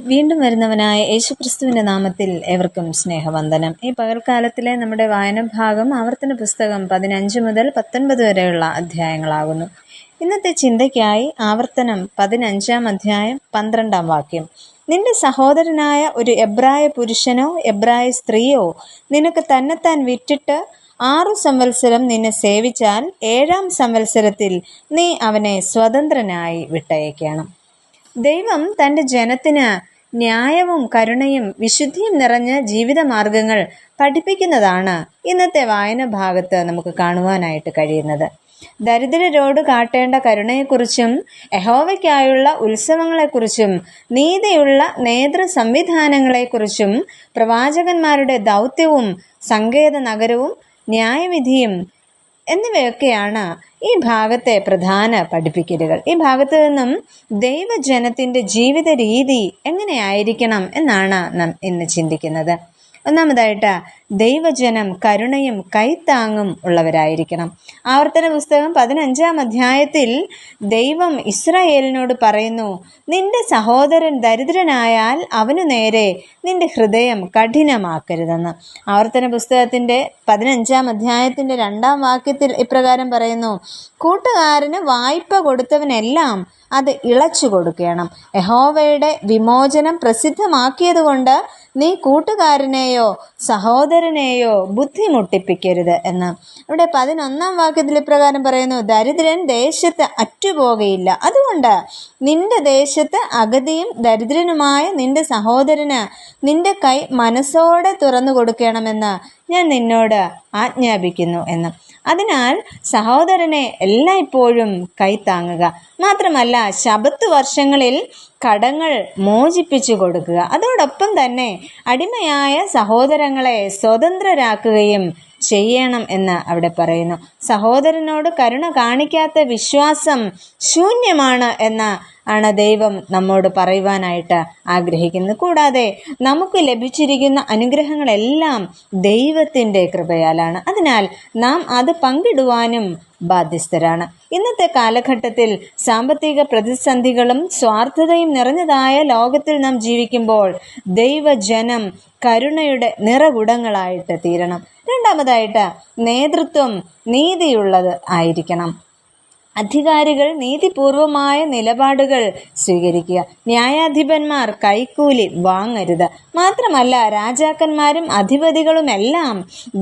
വീണ്ടും വരുന്നവനായ യേശുക്രിസ്തുവിൻ്റെ നാമത്തിൽ ഏവർക്കും സ്നേഹവന്ദനം. ഈ പകൽക്കാലത്തിലെ നമ്മുടെ വായനഭാഗം ആവർത്തന പുസ്തകം 15 മുതൽ 19 വരെയുള്ള അധ്യായങ്ങളാകുന്നു. ഇന്നത്തെ ചിന്തയ്ക്കായി ആവർത്തനം 15-ാം അധ്യായം 12-ാം വാക്യം. നിന്റെ സഹോദരനായ ഒരു എബ്രായ പുരുഷനോ എബ്രായ സ്ത്രീയോ നിനക്ക് തന്നെത്താൻ വിറ്റിട്ട് 6 സംവത്സരം നിന്നെ സേവിച്ചാൽ 7-ാം സംവത്സരത്തിൽ നീ അവനെ സ്വതന്ത്രനായി വിട്ടയക്കണം. ദൈവം തൻ്റെ ജനത്തിന് ന്യായവും കരുണയും വിശുദ്ധിയും നിറഞ്ഞ ജീവിതമാർഗങ്ങൾ പഠിപ്പിക്കുന്നതാണ് ഇന്നത്തെ വായന ഭാഗത്ത് നമുക്ക് കാണുവാനായിട്ട് കഴിയുന്നത്. ദരിദ്രരോട് കാട്ടേണ്ട കരുണയെക്കുറിച്ചും യഹോവയ്ക്കായുള്ള ഉത്സവങ്ങളെക്കുറിച്ചും നീതിയുള്ള നേതൃ സംവിധാനങ്ങളെക്കുറിച്ചും പ്രവാചകന്മാരുടെ ദൗത്യവും സങ്കേത നഗരവും ന്യായവിധിയും എന്നിവയൊക്കെയാണ് ഈ ഭാഗത്തെ പ്രധാന പഠിപ്പിക്കലുകൾ. ഈ ഭാഗത്ത് നിന്നും ദൈവജനത്തിൻ്റെ ജീവിത രീതി എങ്ങനെയായിരിക്കണം എന്നാണ് നാം ഇന്ന് ചിന്തിക്കുന്നത്. ഒന്നാമതായിട്ട് ദൈവജനം കരുണയും കൈത്താങ്ങും ഉള്ളവരായിരിക്കണം. ആവർത്തന പുസ്തകം 15-ാം അധ്യായത്തിൽ ദൈവം ഇസ്രായേലിനോട് പറയുന്നു, നിന്റെ സഹോദരൻ ദരിദ്രനായാൽ അവനു നേരെ നിന്റെ ഹൃദയം കഠിനമാക്കരുതെന്ന്. ആവർത്തന പുസ്തകത്തിൻ്റെ 15-ാം അധ്യായത്തിൻ്റെ 2-ാം വാക്യത്തിൽ ഇപ്രകാരം പറയുന്നു, കൂട്ടുകാരന് വായ്പ കൊടുത്തവനെല്ലാം അത് ഇളച്ചു കൊടുക്കണം. യഹോവയുടെ വിമോചനം പ്രസിദ്ധമാക്കിയതുകൊണ്ട് നീ കൂട്ടുകാരനെയോ സഹോദരനെയോ ബുദ്ധിമുട്ടിപ്പിക്കരുത് എന്ന്. ഇവിടെ 11-ാം വാക്യത്തിൽ ഇപ്രകാരം പറയുന്നു, ദരിദ്രൻ ദേശത്ത് അറ്റുപോകയില്ല. അതുകൊണ്ട് നിന്റെ ദേശത്ത് അഗതിയും ദരിദ്രനുമായ നിന്റെ സഹോദരന് നിന്റെ കൈ മനസ്സോടെ തുറന്നു കൊടുക്കണമെന്ന് ഞാൻ നിന്നോട് ആജ്ഞാപിക്കുന്നു എന്ന്. അതിനാൽ സഹോദരനെ എല്ലായ്പ്പോഴും കൈത്താങ്ങുക. മാത്രമല്ല ശബത്ത് വർഷങ്ങളിൽ കടങ്ങൾ മോചിപ്പിച്ചു കൊടുക്കുക. അതോടൊപ്പം തന്നെ അടിമയായ സഹോദരങ്ങളെ സ്വതന്ത്രരാക്കുകയും ചെയ്യണം എന്ന് അവിടെ പറയുന്നു. സഹോദരനോട് കരുണ കാണിക്കാത്ത വിശ്വാസം ശൂന്യമാണ് ആണ് ദൈവം നമ്മോട് പറയുവാനായിട്ട് ആഗ്രഹിക്കുന്നത്. കൂടാതെ നമുക്ക് ലഭിച്ചിരിക്കുന്ന അനുഗ്രഹങ്ങളെല്ലാം ദൈവത്തിൻ്റെ കൃപയാലാണ്. അതിനാൽ നാം അത് പങ്കിടുവാനും ബാധ്യസ്ഥരാണ്. ഇന്നത്തെ കാലഘട്ടത്തിൽ സാമ്പത്തിക പ്രതിസന്ധികളും സ്വാർത്ഥതയും നിറഞ്ഞതായ ലോകത്തിൽ നാം ജീവിക്കുമ്പോൾ ദൈവജനം കരുണയുടെ നിറകുടങ്ങളായിട്ട് തീരണം. രണ്ടാമതായിട്ട് നേതൃത്വം നീതിയുള്ളത് ആയിരിക്കണം. അധികാരികൾ നീതിപൂർവമായ നിലപാടുകൾ സ്വീകരിക്കുക. ന്യായാധിപന്മാർ കൈക്കൂലി വാങ്ങരുത്. മാത്രമല്ല രാജാക്കന്മാരും അധിപതികളുമെല്ലാം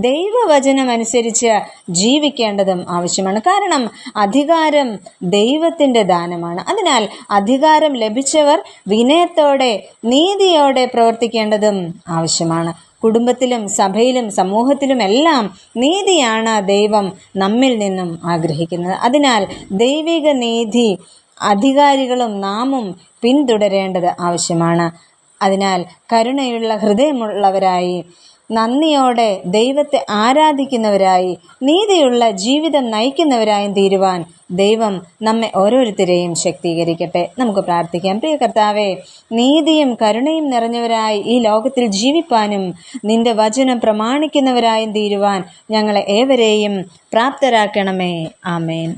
ദൈവവചനമനുസരിച്ച് ജീവിക്കേണ്ടതും ആവശ്യമാണ്. കാരണം അധികാരം ദൈവത്തിൻ്റെ ദാനമാണ്. അതിനാൽ അധികാരം ലഭിച്ചവർ വിനയത്തോടെ നീതിയോടെ പ്രവർത്തിക്കേണ്ടതും ആവശ്യമാണ്. കുടുംബത്തിലും സഭയിലും സമൂഹത്തിലുമെല്ലാം നീതിയാണ് ദൈവം നമ്മിൽ നിന്നും ആഗ്രഹിക്കുന്നത്. അതിനാൽ ദൈവിക നീതി അധികാരികളും നാമും പിന്തുടരേണ്ടത് ആവശ്യമാണ്. അതിനാൽ കരുണയുള്ള ഹൃദയമുള്ളവരായി, നന്ദിയോടെ ദൈവത്തെ ആരാധിക്കുന്നവരായി, നീതിയുള്ള ജീവിതം നയിക്കുന്നവരായും തീരുവാൻ ദൈവം നമ്മെ ഓരോരുത്തരെയും ശക്തീകരിക്കട്ടെ. നമുക്ക് പ്രാർത്ഥിക്കാം. പ്രിയ കർത്താവേ, നീതിയും കരുണയും നിറഞ്ഞവരായി ഈ ലോകത്തിൽ ജീവിപ്പാനും നിന്റെ വചനം പ്രമാണിക്കുന്നവരായും തീരുവാൻ ഞങ്ങളെ ഏവരെയും പ്രാപ്തരാക്കണമേ. ആമേൻ.